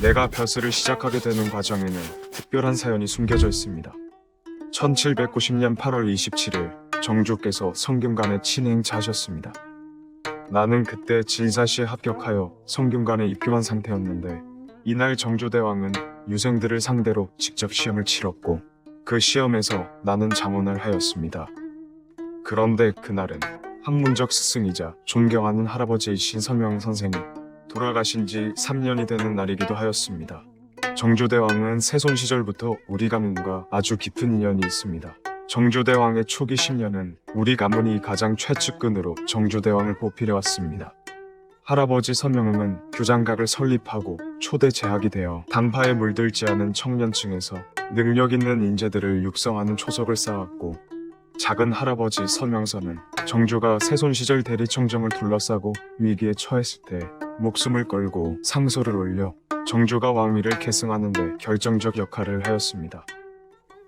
내가 벼슬을 시작하게 되는 과정에는 특별한 사연이 숨겨져 있습니다. 1790년 8월 27일 정주께서 성균관에 친행차하셨습니다. 나는 그때 진사시에 합격하여 성균관에 입교한 상태였는데 이날 정조대왕은 유생들을 상대로 직접 시험을 치렀고 그 시험에서 나는 장원을 하였습니다. 그런데 그날은 학문적 스승이자 존경하는 할아버지이신 서명 선생이 돌아가신 지 3년이 되는 날이기도 하였습니다. 정조대왕은 세손 시절부터 우리 가문과 아주 깊은 인연이 있습니다. 정조대왕의 초기 10년은 우리 가문이 가장 최측근으로 정조대왕을 보필해왔습니다. 할아버지 서명음은 규장각을 설립하고 초대 제학이 되어 당파에 물들지 않은 청년층에서 능력 있는 인재들을 육성하는 초석을 쌓았고, 작은 할아버지 서명선은 정조가 세손 시절 대리청정을 둘러싸고 위기에 처했을 때 목숨을 걸고 상소를 올려 정조가 왕위를 계승하는 데 결정적 역할을 하였습니다.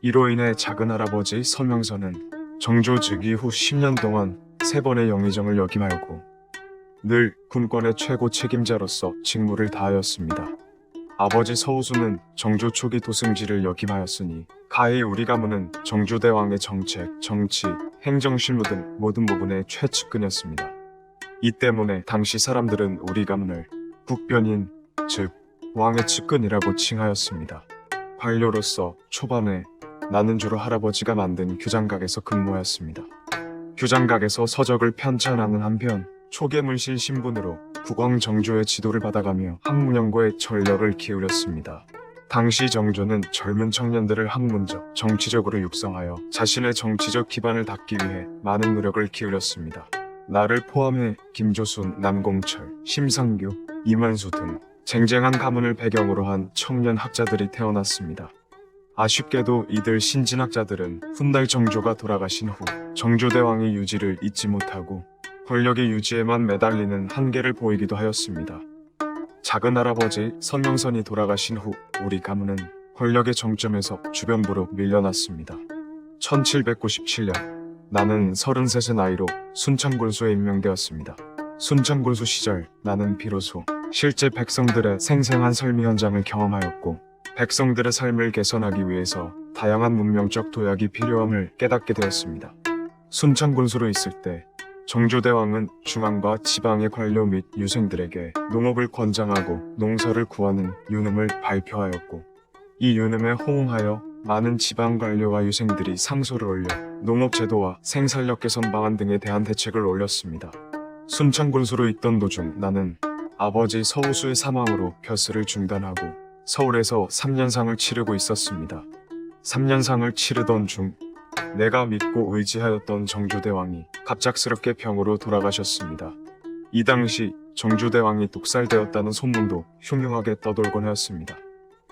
이로 인해 작은 할아버지 서명선은 정조 즉위 후 10년 동안 3번의 영의정을 역임하였고 늘 군권의 최고 책임자로서 직무를 다하였습니다. 아버지 서우수는 정조 초기 도승지를 역임하였으니 가히 우리 가문은 정조대왕의 정책, 정치, 행정실무 등 모든 부분의 최측근이었습니다. 이 때문에 당시 사람들은 우리 가문을 국변인, 즉 왕의 측근이라고 칭하였습니다. 관료로서 초반에 나는 주로 할아버지가 만든 규장각에서 근무하였습니다. 규장각에서 서적을 편찬하는 한편 초계문신 신분으로 국왕 정조의 지도를 받아가며 학문 연구에 전력을 기울였습니다. 당시 정조는 젊은 청년들을 학문적, 정치적으로 육성하여 자신의 정치적 기반을 닦기 위해 많은 노력을 기울였습니다. 나를 포함해 김조순, 남공철, 심상규, 이만수 등 쟁쟁한 가문을 배경으로 한 청년 학자들이 태어났습니다. 아쉽게도 이들 신진학자들은 훗날 정조가 돌아가신 후 정조대왕의 유지를 잊지 못하고 권력의 유지에만 매달리는 한계를 보이기도 하였습니다. 작은 할아버지 서명선이 돌아가신 후 우리 가문은 권력의 정점에서 주변부로 밀려났습니다. 1797년 나는 33세 나이로 순창군수에 임명되었습니다. 순창군수 시절 나는 비로소 실제 백성들의 생생한 삶의 현장을 경험하였고 백성들의 삶을 개선하기 위해서 다양한 문명적 도약이 필요함을 깨닫게 되었습니다. 순창군수로 있을 때 정조대왕은 중앙과 지방의 관료 및 유생들에게 농업을 권장하고 농사를 구하는 유능을 발표하였고 이 유능에 호응하여 많은 지방 관료와 유생들이 상소를 올려 농업제도와 생산력 개선 방안 등에 대한 대책을 올렸습니다. 순창군수로 있던 도중 나는 아버지 서우수의 사망으로 벼슬을 중단하고 서울에서 3년상을 치르고 있었습니다. 3년상을 치르던 중 내가 믿고 의지하였던 정조대왕이 갑작스럽게 병으로 돌아가셨습니다. 이 당시 정조대왕이 독살되었다는 소문도 흉흉하게 떠돌곤 하였습니다.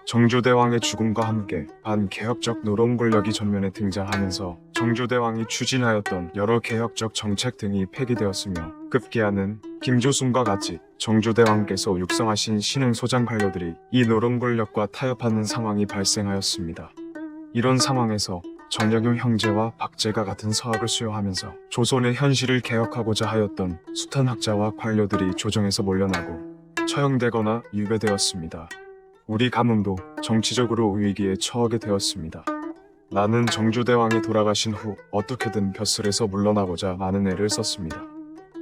정조대왕의 죽음과 함께 반개혁적 노론 권력이 전면에 등장하면서 정조대왕이 추진하였던 여러 개혁적 정책 등이 폐기되었으며 급기야는 김조순과 같이 정조대왕께서 육성하신 신흥 소장 관료들이 이 노론 권력과 타협하는 상황이 발생하였습니다. 이런 상황에서 정약용 형제와 박제가 같은 서학을 수용하면서 조선의 현실을 개혁하고자 하였던 숱한 학자와 관료들이 조정에서 몰려나고 처형되거나 유배되었습니다. 우리 가문도 정치적으로 위기에 처하게 되었습니다. 나는 정조대왕이 돌아가신 후 어떻게든 벼슬에서 물러나고자 많은 애를 썼습니다.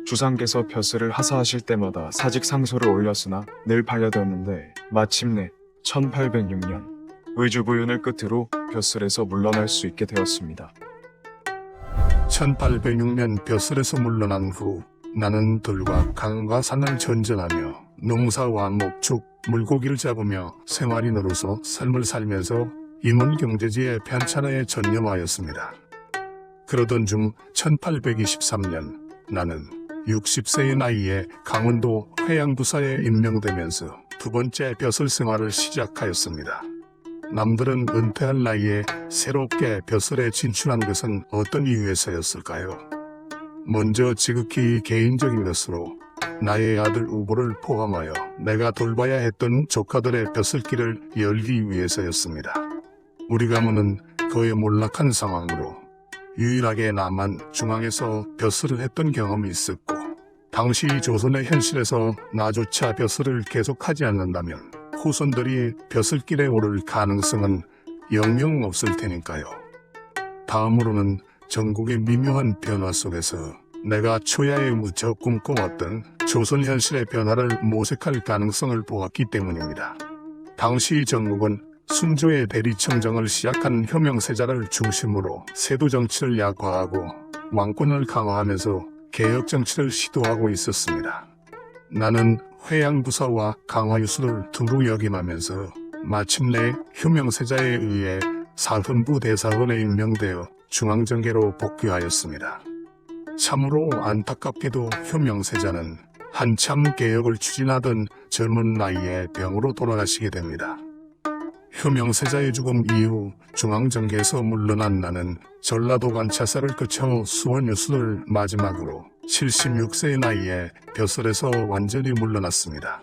주상께서 벼슬을 하사하실 때마다 사직 상소를 올렸으나 늘 반려되었는데 마침내 1806년 의주부윤을 끝으로 벼슬에서 물러날 수 있게 되었습니다. 1806년 벼슬에서 물러난 후 나는 들과 강과 산을 전전하며 농사와 목축, 물고기를 잡으며 생활인으로서 삶을 살면서 임원경제지의 편찬에 전념하였습니다. 그러던 중 1823년 나는 60세의 나이에 강원도 회양부사에 임명되면서 두 번째 벼슬 생활을 시작하였습니다. 남들은 은퇴할 나이에 새롭게 벼슬에 진출한 것은 어떤 이유에서였을까요? 먼저 지극히 개인적인 것으로 나의 아들 우보를 포함하여 내가 돌봐야 했던 조카들의 벼슬길을 열기 위해서였습니다. 우리 가문은 거의 몰락한 상황으로 유일하게 나만 중앙에서 벼슬을 했던 경험이 있었고 당시 조선의 현실에서 나조차 벼슬을 계속하지 않는다면 후손들이 벼슬길에 오를 가능성은 영영 없을 테니까요. 다음으로는 전국의 미묘한 변화 속에서 내가 초야에 무척 꿈꿔왔던 조선 현실의 변화를 모색할 가능성을 보았기 때문입니다. 당시 전국은 순조의 대리청정을 시작한 효명세자를 중심으로 세도 정치를 약화하고 왕권을 강화하면서 개혁 정치를 시도하고 있었습니다. 나는 회양부사와 강화유수를 두루 역임하면서 마침내 효명세자에 의해 사헌부 대사원에 임명되어 중앙정계로 복귀하였습니다. 참으로 안타깝게도 효명세자는 한참 개혁을 추진하던 젊은 나이에 병으로 돌아가시게 됩니다. 효명세자의 죽음 이후 중앙정계에서 물러난 나는 전라도 관찰사를 거쳐 수원유수를 마지막으로 76세의 나이에 벼슬에서 완전히 물러났습니다.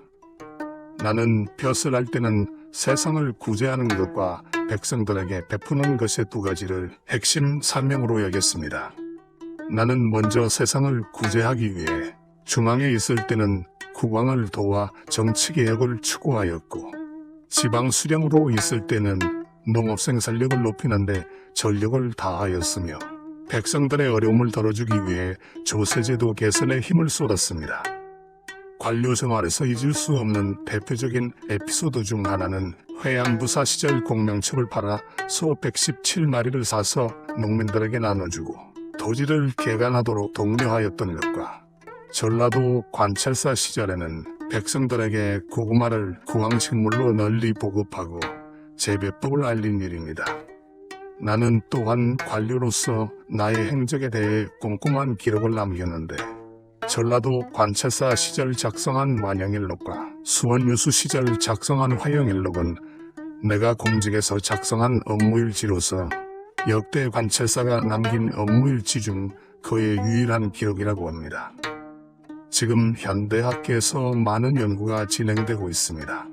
나는 벼슬할 때는 세상을 구제하는 것과 백성들에게 베푸는 것의 두 가지를 핵심 사명으로 여겼습니다. 나는 먼저 세상을 구제하기 위해 중앙에 있을 때는 국왕을 도와 정치개혁을 추구하였고, 지방 수령으로 있을 때는 농업 생산력을 높이는데 전력을 다하였으며, 백성들의 어려움을 덜어주기 위해 조세제도 개선에 힘을 쏟았습니다. 관료 생활에서 잊을 수 없는 대표적인 에피소드 중 하나는 회양부사 시절 공명첩을 팔아 소 117마리를 사서 농민들에게 나눠주고 토지를 개간하도록 독려하였던 것과, 전라도 관찰사 시절에는 백성들에게 고구마를 구황식물로 널리 보급하고 재배법을 알린 일입니다. 나는 또한 관료로서 나의 행적에 대해 꼼꼼한 기록을 남겼는데, 전라도 관찰사 시절 작성한 완영일록과 수원유수 시절 작성한 화영일록은 내가 공직에서 작성한 업무일지로서 역대 관찰사가 남긴 업무일지 중 거의 유일한 기록이라고 합니다. 지금 현대학계에서 많은 연구가 진행되고 있습니다.